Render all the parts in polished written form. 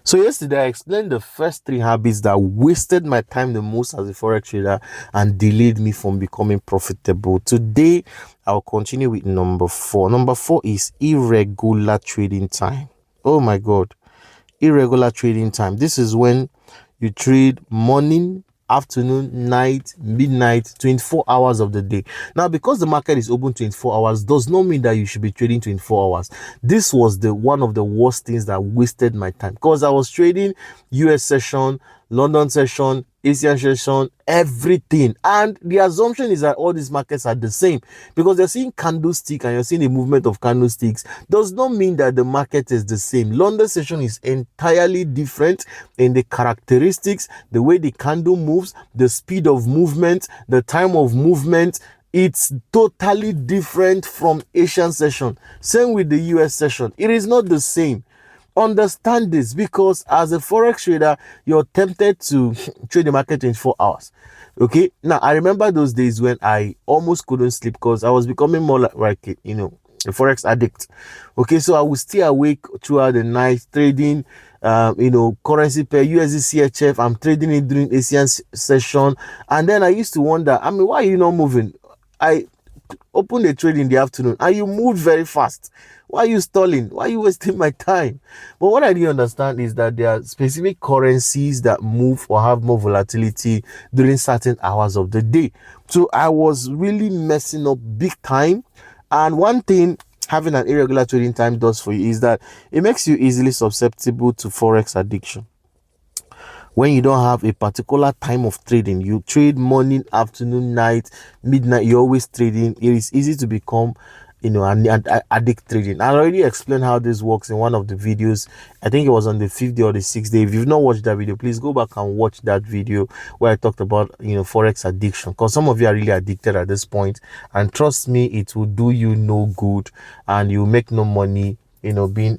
So yesterday I explained the first three habits that wasted my time the most as a forex trader and delayed me from becoming profitable. Today I'll continue with number 4. Number 4 is irregular trading time. Oh my god. Irregular trading time. This is when you trade morning, afternoon, night, midnight, 24 hours of the day. Now, because the market is open 24 hours does not mean that you should be trading 24 hours. This was the one of the worst things that wasted my time, because I was trading US session, London session, Asian session, everything. And the assumption is that all these markets are the same, because you're seeing candlestick and you're seeing the movement of candlesticks does not mean that the market is the same. London session is entirely different in the characteristics, the way the candle moves, the speed of movement, the time of movement. It's totally different from Asian session. Same with the US session. It is not the same. Understand this, because as a forex trader you're tempted to trade the market 24 hours. Okay, now I remember those days when I almost couldn't sleep because I was becoming more like a forex addict. Okay, so I would stay awake throughout the night trading currency pair USD CHF. I'm trading it during Asian session, and then I used to wonder, why are you not moving? I open the trade in the afternoon and you moved very fast. Why are you stalling? Why are you wasting my time? But what I didn't understand is that there are specific currencies that move or have more volatility during certain hours of the day. So I was really messing up big time. And one thing having an irregular trading time does for you is that it makes you easily susceptible to forex addiction. When you don't have a particular time of trading, you trade morning, afternoon, night, midnight, you're always trading, it is easy to become an addict trading. I already explained how this works in one of the videos. I think it was on the 5th day or the 6th day. If you've not watched that video, please go back and watch that video where I talked about forex addiction, because some of you are really addicted at this point, and trust me, it will do you no good and you make no money being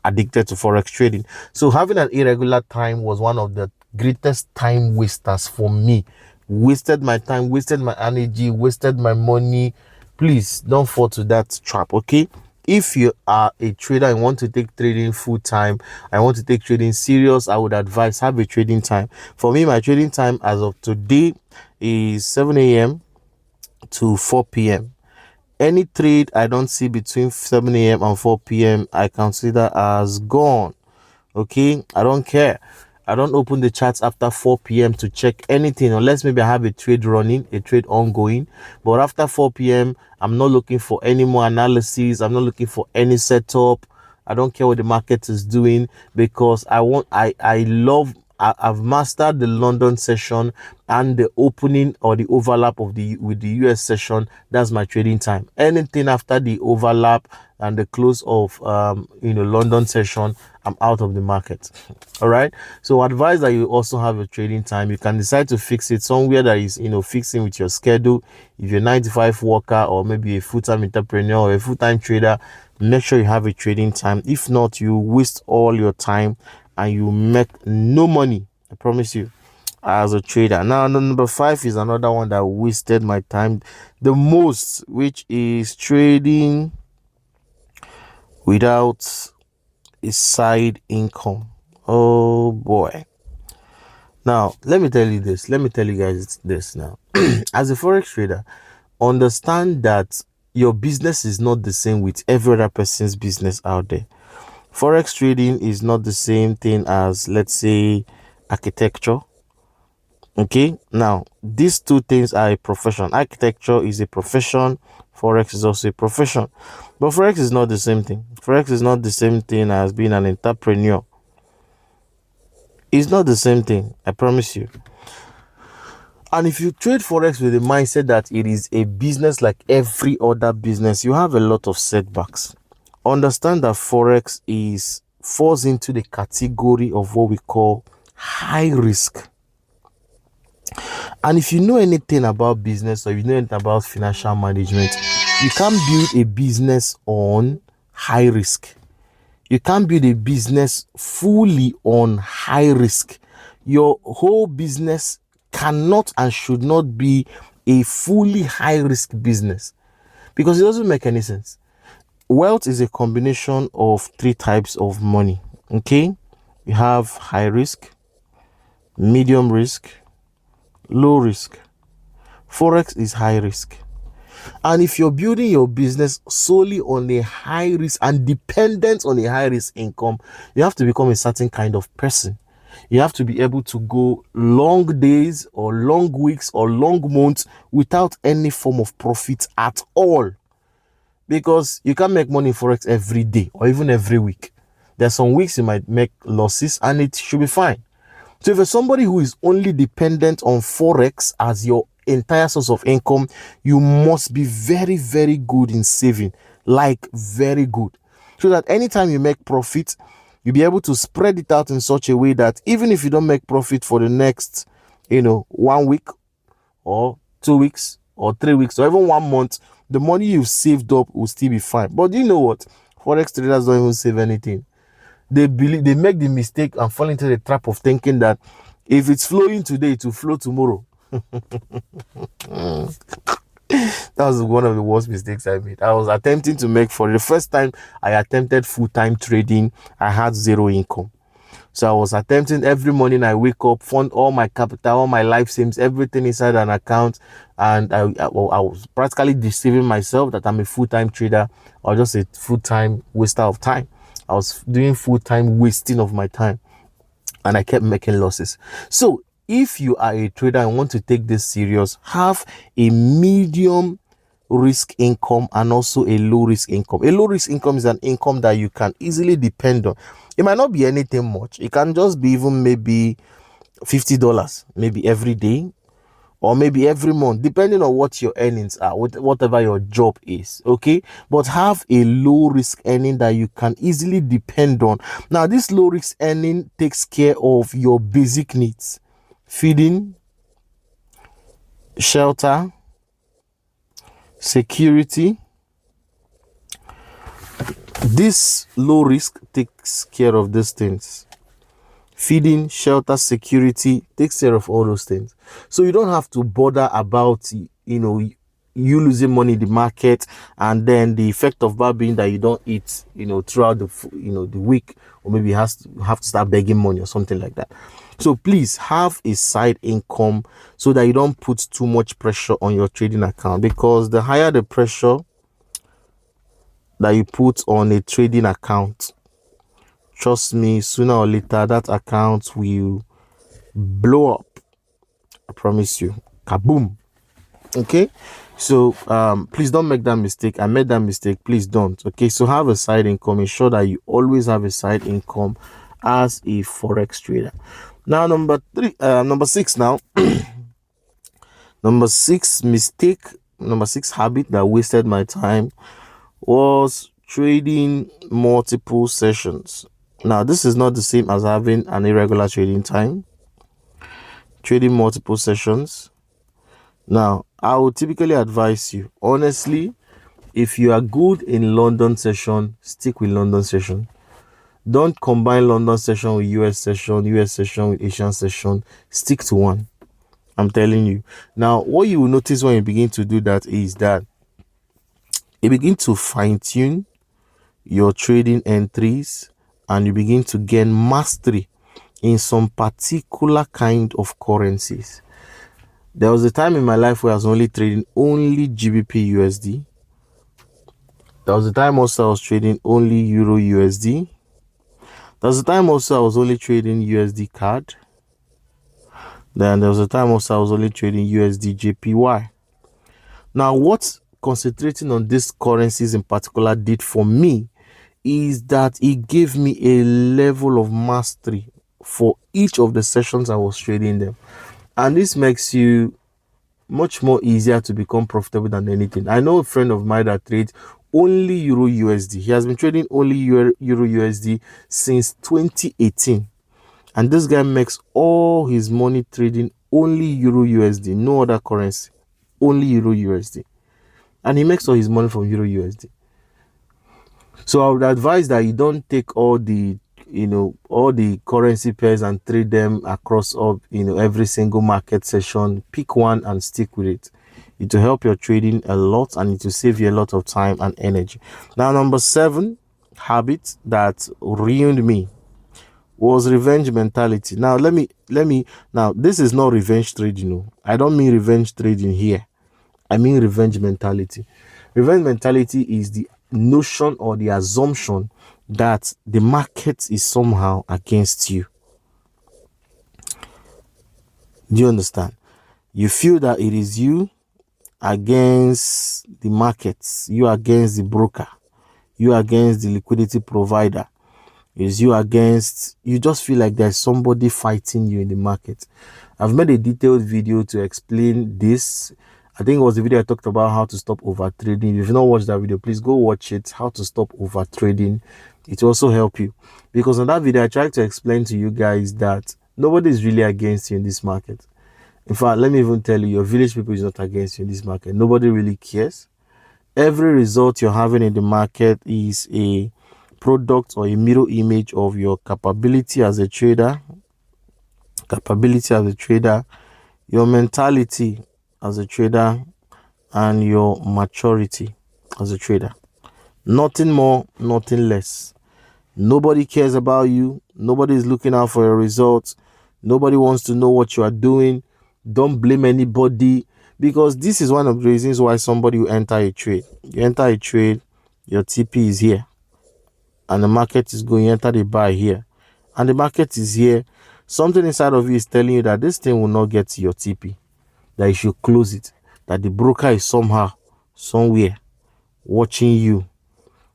addicted to forex trading. So having an irregular time was one of the greatest time wasters for me. Wasted my time, wasted my energy, wasted my money. Please don't fall to that trap. Okay, if you are a trader and want to take trading full time, I want to take trading serious, I would advise have a trading time. For me, my trading time as of today is 7 a.m. to 4 p.m. Any trade I don't see between 7 a.m. and 4 p.m. I consider as gone. Okay, I don't care. I don't open the charts after 4 p.m. to check anything, unless maybe I have a trade running, a trade ongoing. But after 4 p.m., I'm not looking for any more analysis. I'm not looking for any setup. I don't care what the market is doing, because I've mastered the London session and the opening or the overlap with the US session. That's my trading time. Anything after the overlap and the close of London session, I'm out of the market. All right, so advise that you also have a trading time. You can decide to fix it somewhere that is fixing with your schedule. If you're a 9 to 5 worker, or maybe a full-time entrepreneur or a full-time trader, make sure you have a trading time. If not, you waste all your time and you make no money, I promise you, as a trader. Now, number 5 is another one that wasted my time the most, which is trading without a side income. Oh boy. Now, let me tell you guys this now. As a forex trader, understand that your business is not the same with every other person's business out there. Forex trading is not the same thing as, let's say, architecture. Okay, now these two things are a profession. Architecture is a profession, forex is also a profession, but forex is not the same thing. Forex is not the same thing as being an entrepreneur. It's not the same thing, I promise you. And if you trade forex with the mindset that it is a business like every other business, you have a lot of setbacks. Understand that forex falls into the category of what we call high risk. And if you know anything about business, or you know anything about financial management, you can't build a business on high risk. You can't build a business fully on high risk. Your whole business cannot and should not be a fully high risk business, because it doesn't make any sense. Wealth is a combination of 3 types of money. Okay, you have high risk, medium risk, low risk. Forex is high risk. And if you're building your business solely on a high risk and dependent on a high risk income, you have to become a certain kind of person. You have to be able to go long days or long weeks or long months without any form of profit at all. Because you can't make money in Forex every day or even every week. There are some weeks you might make losses and it should be fine. So if you're somebody who is only dependent on Forex as your entire source of income, you must be very, very good in saving, like very good. So that anytime you make profit, you'll be able to spread it out in such a way that even if you don't make profit for the next, 1 week or 2 weeks or 3 weeks or even 1 month, the money you've saved up will still be fine. But you know what? Forex traders don't even save anything. They make the mistake and fall into the trap of thinking that if it's flowing today, it will flow tomorrow. That was one of the worst mistakes I made. I was attempting to make, for the first time I attempted full-time trading, I had zero income. So I was attempting every morning. I wake up, fund all my capital, all my life savings, everything inside an account, and I was practically deceiving myself that I'm a full-time trader or just a full-time waster of time. I was doing full-time wasting of my time, and I kept making losses. So if you are a trader and want to take this serious, have a medium risk income and also a low risk income. A low risk income is an income that you can easily depend on. It might not be anything much. It can just be even maybe $50, maybe every day or maybe every month, depending on what your earnings are, whatever your job is. Okay, but have a low risk earning that you can easily depend on. Now, this low risk earning takes care of your basic needs: feeding, shelter, security. This low risk takes care of these things. Feeding, shelter, security, takes care of all those things. So you don't have to bother about, you losing money in the market, and then the effect of that being that you don't eat, throughout the week, or maybe you have to start begging money or something like that. So please have a side income so that you don't put too much pressure on your trading account, because the higher the pressure that you put on a trading account, trust me, sooner or later that account will blow up. I promise you. Kaboom. Okay, so please don't make that mistake. I made that mistake. Please don't. Okay, so have a side income. Ensure that you always have a side income as a forex trader. Now, number six. Now, number six habit that wasted my time was trading multiple sessions. Now, this is not the same as having an irregular trading time. Trading multiple sessions. Now, I would typically advise you, honestly, if you are good in London session, stick with London session. Don't combine London session with US session with Asian session. Stick to one. I'm telling you. Now, what you will notice when you begin to do that is that you begin to fine-tune your trading entries, and you begin to gain mastery in some particular kind of currencies. There was a time in my life where I was only trading only GBP USD. There was a time also I was trading only Euro USD. There was a time also I was only trading USD CAD. Then there was a time also I was only trading USD JPY. Now, what concentrating on these currencies in particular did for me is that it gave me a level of mastery for each of the sessions I was trading them. And this makes you much more easier to become profitable than anything. I know a friend of mine that trades only Euro USD. He has been trading only Euro USD since 2018. And this guy makes all his money trading only Euro USD, no other currency, only Euro USD. And he makes all his money from Euro USD. So I would advise that you don't take all the currency pairs and trade them across every single market session. Pick one and stick with it. It will help your trading a lot, and it will save you a lot of time and energy. Now, number 7 habit that ruined me was revenge mentality. Now let me now, this is not revenge trading. No, I don't mean revenge trading here. I mean revenge mentality. Revenge mentality is the notion or the assumption that the market is somehow against you. Do you understand? You feel that it is you against the markets, you against the broker, you against the liquidity provider, is you against, you just feel like there's somebody fighting you in the market. I've made a detailed video to explain this. I think it was the video I talked about how to stop over trading. If you've not watched that video, please go watch it. How to stop over trading. It will also help you, because on that video I tried to explain to you guys that nobody is really against you in this market. In fact, let me even tell you, your village people is not against you in this market. Nobody really cares. Every result you're having in the market is a product or a mirror image of your capability as a trader, your mentality as a trader, and your maturity as a trader. Nothing more, nothing less. Nobody cares about you. Nobody is looking out for your results. Nobody wants to know what you are doing. Don't blame anybody, because this is one of the reasons why somebody will enter a trade. You enter a trade, your TP is here, and the market is going, enter the buy here, and the market is here. Something inside of you is telling you that this thing will not get to your TP, that you should close it, that the broker is somehow, somewhere watching you,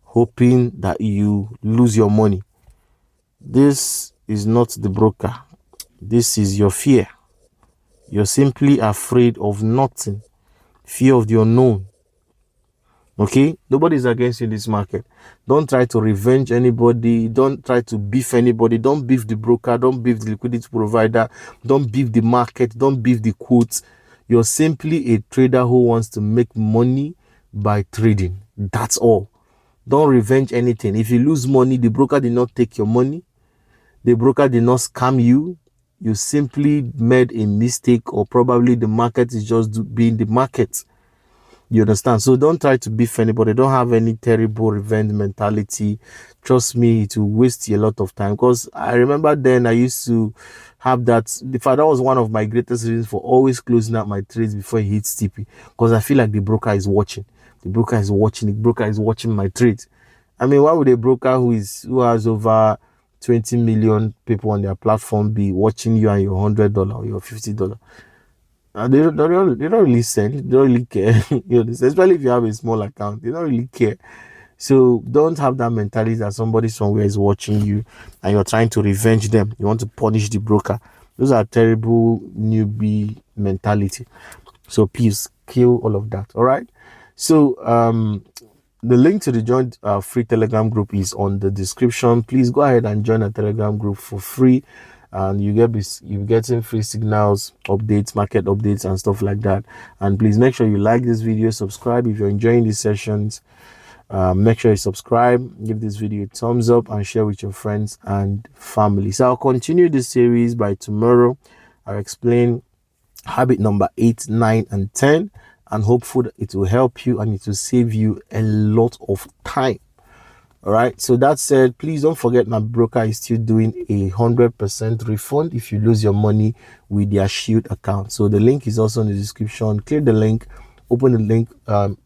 hoping that you lose your money. This is not the broker. This is your fear. You're simply afraid of nothing. Fear of the unknown. Okay? Nobody's against you in this market. Don't try to revenge anybody. Don't try to beef anybody. Don't beef the broker. Don't beef the liquidity provider. Don't beef the market. Don't beef the quotes. You're simply a trader who wants to make money by trading. That's all. Don't revenge anything. If you lose money, the broker did not take your money. The broker did not scam you. You simply made a mistake, or probably the market is just being the market. You understand? So don't try to beef anybody. Don't have any terrible revenge mentality. Trust me, it will waste you a lot of time. Because I remember then I used to have that. In fact, that was one of my greatest reasons for always closing out my trades before it hits TP. Because I feel like the broker is watching. The broker is watching. The broker is watching my trades. I mean, why would a broker who has over 20 million people on their platform be watching you and your $100 or your $50? They don't really send. They don't really care. You know, especially if you have a small account, they don't really care. So don't have that mentality that somebody somewhere is watching you and you're trying to revenge them. You want to punish the broker. Those are terrible newbie mentality. So please kill all of that. All right. So the link to the joint free Telegram group is on the description. Please go ahead and join a Telegram group for free, and you're getting free signals, updates, market updates, and stuff like that. And please make sure you like this video, subscribe if you're enjoying these sessions. Make sure you subscribe, give this video a thumbs up, and share with your friends and family. So I'll continue this series by tomorrow. I'll explain habit number 8, 9, and 10. And hopeful that it will help you and it will save you a lot of time. All right. So that said, please don't forget my broker is still doing 100% refund if you lose your money with their Shield account. So the link is also in the description. Click the link, open the link, an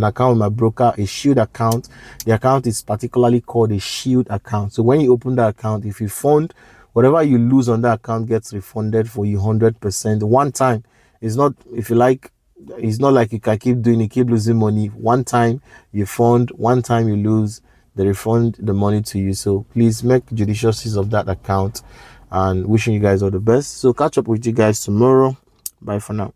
account with my broker, a Shield account. The account is particularly called a Shield account. So when you open that account, if you fund, whatever you lose on that account gets refunded for you 100% one time. It's not, if you like, it's not like you can keep doing it, keep losing money. One time you fund, one time you lose, they refund the money to you. So please make judicious use of that account, and wishing you guys all the best. So catch up with you guys tomorrow. Bye for now.